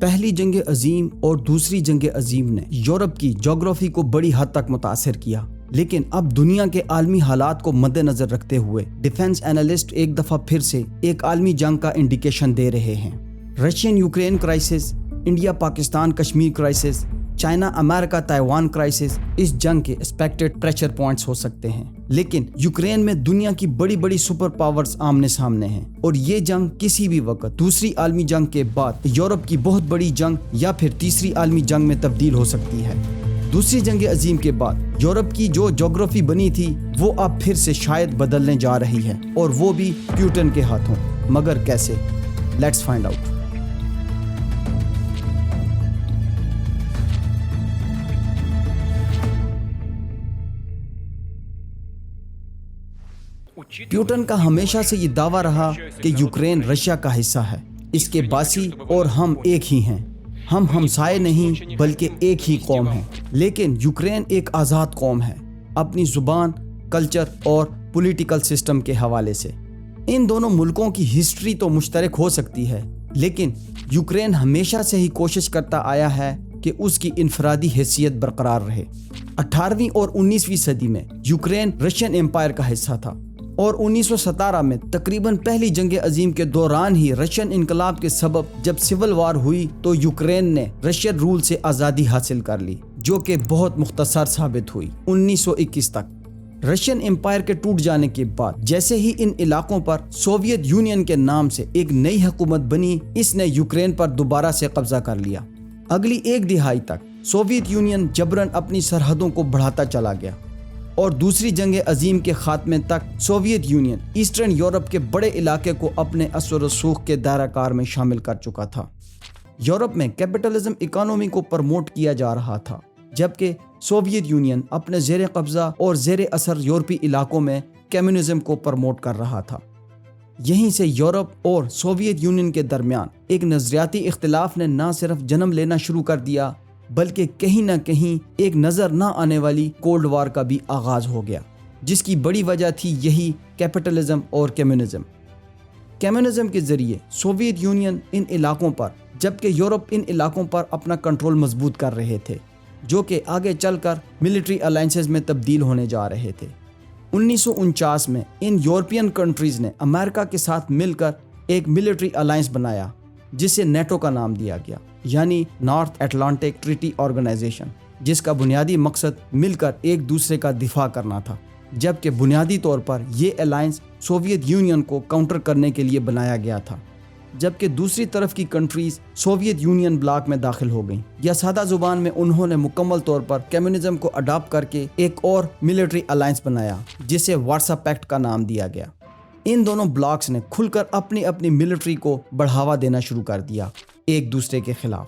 پہلی جنگ عظیم اور دوسری جنگ عظیم نے یورپ کی جغرافی کو بڑی حد تک متاثر کیا، لیکن اب دنیا کے عالمی حالات کو مد نظر رکھتے ہوئے ڈیفنس اینالسٹ ایک دفعہ پھر سے ایک عالمی جنگ کا انڈیکیشن دے رہے ہیں۔ Russian Ukraine crisis, India Pakistan Kashmir crisis, China امریکہ تائیوان کرائسس اس جنگ کے ایکسپیکٹڈ پریشر پوائنٹس ہو سکتے ہیں، لیکن یوکرین میں دنیا کی بڑی بڑی سپر پاورز آمنے سامنے ہیں اور یہ جنگ کسی بھی وقت دوسری عالمی جنگ کے بعد یورپ کی بہت بڑی جنگ یا پھر تیسری عالمی جنگ میں تبدیل ہو سکتی ہے۔ دوسری جنگ عظیم کے بعد یورپ کی جو جغرافی بنی تھی وہ اب پھر سے شاید بدلنے جا رہی ہے، اور وہ بھی پیوٹن کے ہاتھوں، مگر کیسے؟ Let's find out. پیوٹن کا ہمیشہ سے یہ دعویٰ رہا کہ یوکرین رشیا کا حصہ ہے، اس کے باسی اور ہم ایک ہی ہیں، ہم ہمسائے نہیں بلکہ ایک ہی قوم ہیں۔ لیکن یوکرین ایک آزاد قوم ہے، اپنی زبان، کلچر اور پولیٹیکل سسٹم کے حوالے سے۔ ان دونوں ملکوں کی ہسٹری تو مشترک ہو سکتی ہے، لیکن یوکرین ہمیشہ سے ہی کوشش کرتا آیا ہے کہ اس کی انفرادی حیثیت برقرار رہے۔ 18ویں اور 19ویں صدی میں یوکرین رشین امپائر کا حصہ تھا، اور 1917 میں تقریباً پہلی جنگ عظیم کے دوران ہی رشین انقلاب کے سبب جب سول وار ہوئی تو یوکرین نے رشین رول سے آزادی حاصل کر لی، جو کہ بہت مختصر ثابت ہوئی 1921 تک۔ رشین امپائر کے ٹوٹ جانے کے بعد جیسے ہی ان علاقوں پر سوویت یونین کے نام سے ایک نئی حکومت بنی، اس نے یوکرین پر دوبارہ سے قبضہ کر لیا۔ اگلی ایک دہائی تک سوویت یونین جبراً اپنی سرحدوں کو بڑھاتا چلا گیا، اور دوسری جنگ عظیم کے خاتمے تک سوویت یونین ایسٹرن یورپ کے بڑے علاقے کو اپنے اثر و رسوخ کے دائرہ کار میں شامل کر چکا تھا۔ یورپ میں کیپٹلزم اکانومی کو پروموٹ کیا جا رہا تھا، جبکہ سوویت یونین اپنے زیر قبضہ اور زیر اثر یورپی علاقوں میں کمیونزم کو پروموٹ کر رہا تھا۔ یہیں سے یورپ اور سوویت یونین کے درمیان ایک نظریاتی اختلاف نے نہ صرف جنم لینا شروع کر دیا، بلکہ کہیں نہ کہیں ایک نظر نہ آنے والی کولڈ وار کا بھی آغاز ہو گیا، جس کی بڑی وجہ تھی یہی کیپٹلزم اور کمیونزم۔ کمیونزم کے ذریعے سوویت یونین ان علاقوں پر، جبکہ یورپ ان علاقوں پر اپنا کنٹرول مضبوط کر رہے تھے، جو کہ آگے چل کر ملٹری الائنسز میں تبدیل ہونے جا رہے تھے۔ 1949 میں ان یورپین کنٹریز نے امریکہ کے ساتھ مل کر ایک ملٹری الائنس بنایا، جسے نیٹو کا نام دیا گیا، یعنی نارتھ اٹلانٹک ٹریٹی آرگنائزیشن، جس کا بنیادی مقصد مل کر ایک دوسرے کا دفاع کرنا تھا، جبکہ بنیادی طور پر یہ الائنس سوویت یونین کو کاؤنٹر کرنے کے لیے بنایا گیا تھا، جبکہ دوسری طرف کی کنٹریز سوویت یونین بلاک میں داخل ہو گئیں، یا سادہ زبان میں انہوں نے مکمل طور پر کمیونزم کو اڈاپٹ کر کے ایک اور ملٹری الائنس بنایا، جسے وارسا پیکٹ کا نام دیا گیا۔ ان دونوں بلاکس نے کھل کر اپنی اپنی ملٹری کو بڑھاوا دینا شروع کر دیا ایک دوسرے کے خلاف۔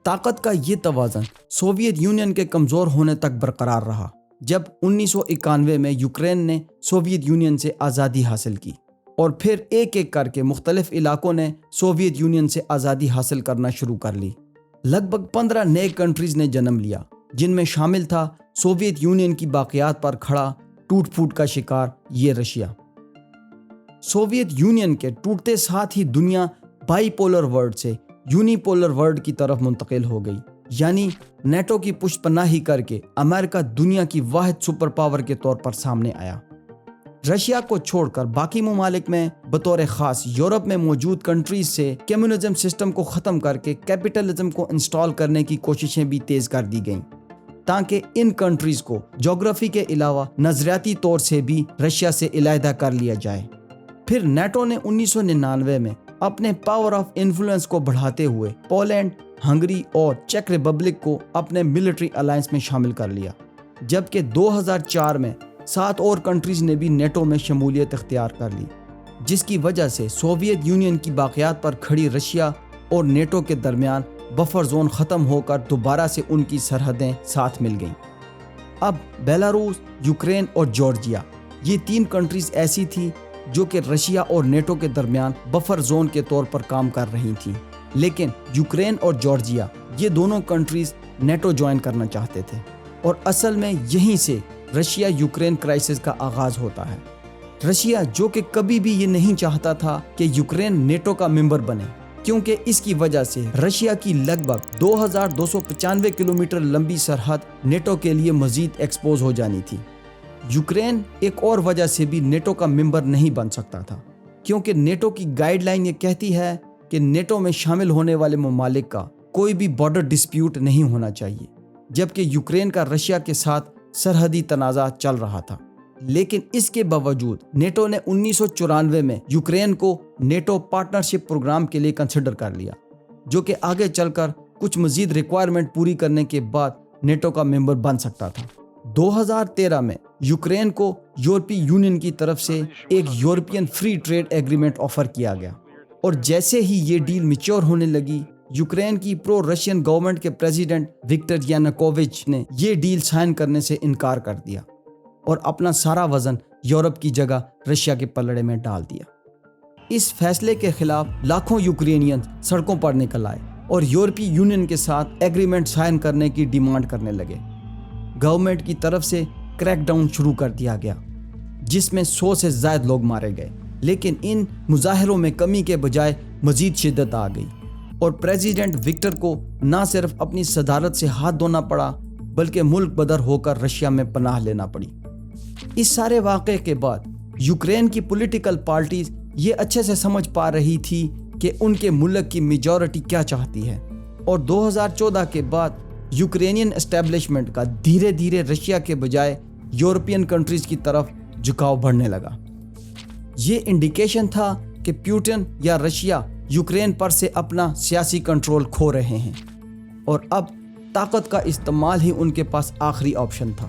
طاقت کا یہ توازن سوویت یونین کے کمزور ہونے تک برقرار رہا، جب 1991 میں یوکرین نے سوویت یونین سے آزادی حاصل کی، اور پھر ایک ایک کر کے مختلف علاقوں نے سوویت یونین سے آزادی حاصل کرنا شروع کر لی۔ لگ بھگ 15 نئے کنٹریز نے جنم لیا، جن میں شامل تھا سوویت یونین کی باقیات پر کھڑا ٹوٹ پھوٹ کا شکار یہ رشیا۔ سوویت یونین کے ٹوٹتے ساتھ ہی دنیا بائی پولر ورلڈ سے یونی پولر ورلڈ کی طرف منتقل ہو گئی، یعنی نیٹو کی پشت پناہی کر کے امریکہ دنیا کی واحد سپر پاور کے طور پر سامنے آیا۔ رشیا کو چھوڑ کر باقی ممالک میں بطور خاص یورپ میں موجود کنٹریز سے کمیونزم سسٹم کو ختم کر کے کیپٹلزم کو انسٹال کرنے کی کوششیں بھی تیز کر دی گئیں، تاکہ ان کنٹریز کو جغرافی کے علاوہ نظریاتی طور سے بھی رشیا سے علیحدہ کر لیا جائے۔ پھر نیٹو نے 1999 میں اپنے پاور آف انفلوئنس کو بڑھاتے ہوئے پولینڈ، ہنگری اور چیک ریپبلک کو اپنے ملٹری الائنس میں شامل کر لیا، جبکہ 2004 میں 7 اور کنٹریز نے بھی نیٹو میں شمولیت اختیار کر لی، جس کی وجہ سے سوویت یونین کی باقیات پر کھڑی رشیا اور نیٹو کے درمیان بفر زون ختم ہو کر دوبارہ سے ان کی سرحدیں ساتھ مل گئیں۔ اب بیلاروس، یوکرین اور جارجیا، یہ 3 کنٹریز ایسی تھیں جو کہ رشیا اور نیٹو کے درمیان بفر زون کے طور پر کام کر رہی تھیں، لیکن یوکرین اور جارجیا یہ دونوں کنٹریز نیٹو جوائن کرنا چاہتے تھے، اور اصل میں یہیں سے رشیا یوکرین کرائسس کا آغاز ہوتا ہے۔ رشیا جو کہ کبھی بھی یہ نہیں چاہتا تھا کہ یوکرین نیٹو کا ممبر بنے، کیونکہ اس کی وجہ سے رشیا کی لگ بھگ 2295 کلومیٹر لمبی سرحد نیٹو کے لیے مزید ایکسپوز ہو جانی تھی۔ یوکرین ایک اور وجہ سے بھی نیٹو کا ممبر نہیں بن سکتا تھا، کیونکہ نیٹو کی گائیڈ لائن یہ کہتی ہے کہ نیٹو میں شامل ہونے والے ممالک کا کوئی بھی بارڈر ڈسپیوٹ نہیں ہونا چاہیے، جبکہ یوکرین کا رشیا کے ساتھ سرحدی تنازع چل رہا تھا۔ لیکن اس کے باوجود نیٹو نے 1994 میں یوکرین کو نیٹو پارٹنرشپ پروگرام کے لیے کنسیڈر کر لیا، جو کہ آگے چل کر کچھ مزید ریکوائرمنٹ پوری کرنے کے بعد نیٹو کا ممبر بن سکتا تھا۔ 2013 میں یوکرین کو یورپی یونین کی طرف سے ایک European free trade agreement offer کیا گیا، اور جیسے ہی یہ ڈیل میچور ہونے لگی، یوکرین کی پرو رشین گورنمنٹ کے پریزیڈنٹ وکٹر یانوکووچ نے یہ ڈیل سائن کرنے سے انکار کر دیا اور اپنا سارا وزن یورپ کی جگہ رشیا کے پلڑے میں ڈال دیا۔ اس فیصلے کے خلاف لاکھوں یوکرینین سڑکوں پر نکل آئے اور یورپی یونین کے ساتھ ایگریمنٹ سائن کرنے کی ڈیمانڈ کرنے لگے۔ گورنمنٹ کی طرف سے کریک ڈاؤن شروع کر دیا گیا، جس میں 100 سے زائد لوگ مارے گئے، لیکن ان مظاہروں میں کمی کے بجائے مزید شدت آ گئی اور پریزیڈنٹ وکٹر کو نہ صرف اپنی صدارت سے ہاتھ دھونا پڑا بلکہ ملک بدر ہو کر رشیا میں پناہ لینا پڑی۔ اس سارے واقعے کے بعد یوکرین کی پولیٹیکل پارٹیز یہ اچھے سے سمجھ پا رہی تھی کہ ان کے ملک کی میجورٹی کیا چاہتی ہے، اور 2014 کے بعد یوکرینین اسٹیبلشمنٹ کا دھیرے دھیرے رشیا کے بجائے یورپین کنٹریز کی طرف جھکاؤ بڑھنے لگا۔ یہ انڈیکیشن تھا کہ پیوٹن یا رشیا یوکرین پر سے اپنا سیاسی کنٹرول کھو رہے ہیں، اور اب طاقت کا استعمال ہی ان کے پاس آخری آپشن تھا۔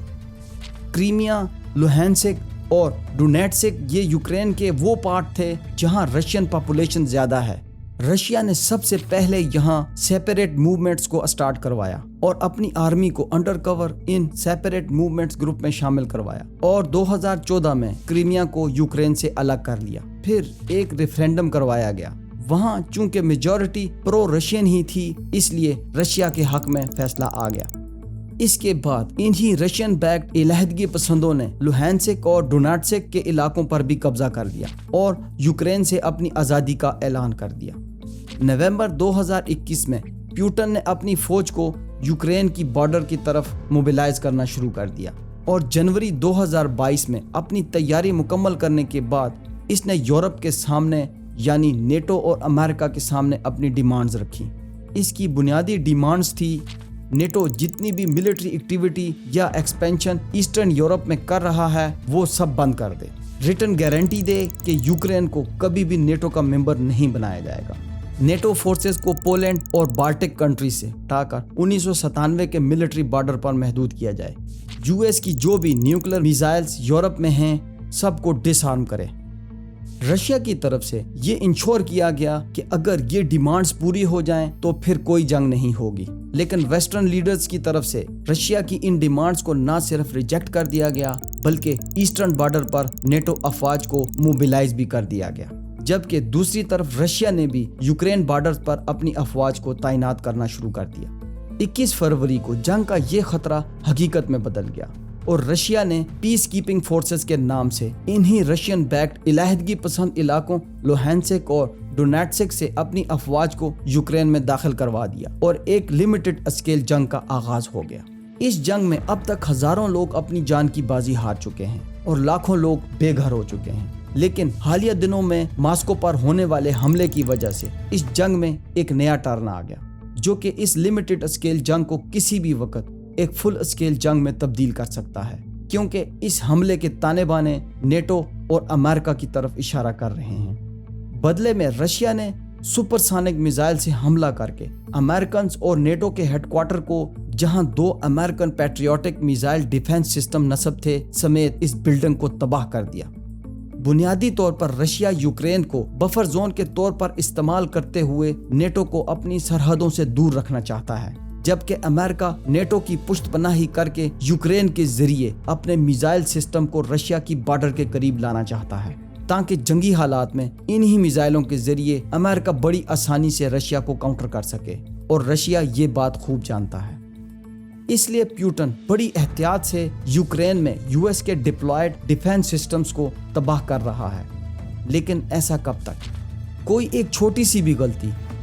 کریمیا، لوہانسک اور ڈونیٹسک یہ یوکرین کے وہ پارٹ تھے جہاں رشین پاپولیشن زیادہ ہے۔ رشیا نے سب سے پہلے یہاں سیپریٹ موومنٹس کو اسٹارٹ کروایا اور اپنی آرمی کو undercover in separate movements group میں شامل کروایا، اور 2014 میں کریمیا کو یوکرین سے الگ کر لیا۔ پھر ایک ریفرینڈم کروایا گیا، وہاں چونکہ میجورٹی پرو رشین ہی تھی، اس لیے رشیا کے حق میں فیصلہ آ گیا۔ اس کے بعد انہی رشین بیکڈ علیحدگی پسندوں نے لوہانسک اور ڈونیٹسک کے علاقوں پر بھی قبضہ کر دیا اور یوکرین سے اپنی آزادی کا اعلان کر دیا۔ نومبر 2021 میں پیوٹن نے اپنی فوج کو یوکرین کی بارڈر کی طرف موبلائز کرنا شروع کر دیا، اور جنوری 2022 میں اپنی تیاری مکمل کرنے کے بعد اس نے یورپ کے سامنے یعنی نیٹو اور امریکہ کے سامنے اپنی ڈیمانڈز رکھی۔ اس کی بنیادی ڈیمانڈز تھی نیٹو جتنی بھی ملٹری ایکٹیویٹی یا ایکسپینشن ایسٹرن یورپ میں کر رہا ہے وہ سب بند کر دے، ریٹن گارنٹی دے کہ یوکرین کو کبھی بھی نیٹو کا ممبر نہیں بنایا جائے گا، نیٹو فورسز کو پولینڈ اور بالٹک کنٹری سے ہٹا کر 1997 کے ملٹری بارڈر پر محدود کیا جائے، یو ایس کی جو بھی نیوکلیر میزائلز یورپ میں ہیں سب کو ڈس آرم کرے۔ رشیا کی طرف سے یہ انشور کیا گیا کہ اگر یہ ڈیمانڈز پوری ہو جائیں تو پھر کوئی جنگ نہیں ہوگی، لیکن ویسٹرن لیڈرز کی طرف سے رشیا کی ان ڈیمانڈز کو نہ صرف ریجیکٹ کر دیا گیا بلکہ ایسٹرن بارڈر پر نیٹو افواج کو موبلائز بھی کر دیا گیا، جبکہ دوسری طرف رشیا نے بھی یوکرین بارڈرز پر اپنی افواج کو تعینات کرنا شروع کر دیا۔ 21 فروری کو جنگ کا یہ خطرہ حقیقت میں بدل گیا، اور رشیا نے پیس کیپنگ فورسز کے نام سے انہی رشین بیکڈ علیحدگی پسند علاقوں لوہانسک اور ڈونیٹسک سے اپنی افواج کو یوکرین میں داخل کروا دیا، اور ایک لمیٹڈ اسکیل جنگ کا آغاز ہو گیا۔ اس جنگ میں اب تک ہزاروں لوگ اپنی جان کی بازی ہار چکے ہیں اور لاکھوں لوگ بے گھر ہو چکے ہیں، لیکن حالیہ دنوں میں ماسکو پر ہونے والے حملے کی وجہ سے اس جنگ میں ایک نیا ٹرن آ گیا، جو کہ اس لمیٹڈ اسکیل جنگ کو کسی بھی وقت ایک فل اسکیل جنگ میں تبدیل کر سکتا ہے، کیونکہ اس حملے کے تانے بانے نیٹو اور امریکہ کی طرف اشارہ کر رہے ہیں۔ بدلے میں رشیا نے سپر سانک میزائل سے حملہ کر کے امریکنز اور نیٹو کے ہیڈ کوارٹر کو، جہاں 2 American patriotic missile defence system نصب تھے، سمیت اس بلڈنگ کو تباہ کر دیا۔ بنیادی طور پر رشیا یوکرین کو بفر زون کے طور پر استعمال کرتے ہوئے نیٹو کو اپنی سرحدوں سے دور رکھنا چاہتا ہے، جبکہ امریکہ نیٹو کی پشت پناہی کر کے یوکرین کے ذریعے اپنے میزائل سسٹم کو رشیا کی بارڈر کے قریب لانا چاہتا ہے، تاکہ جنگی حالات میں انہی میزائلوں کے ذریعے امریکہ بڑی آسانی سے رشیا کو کاؤنٹر کر سکے، اور رشیا یہ بات خوب جانتا ہے۔ اس لیے پیوٹن بڑی احتیاط سے یوکرین میں یو ایس کے ڈپلائڈ ڈیفنس سسٹمز کو تباہ کر رہا ہے، لیکن ایسا کب تک؟ کوئی ایک چھوٹی سی بھی غلطی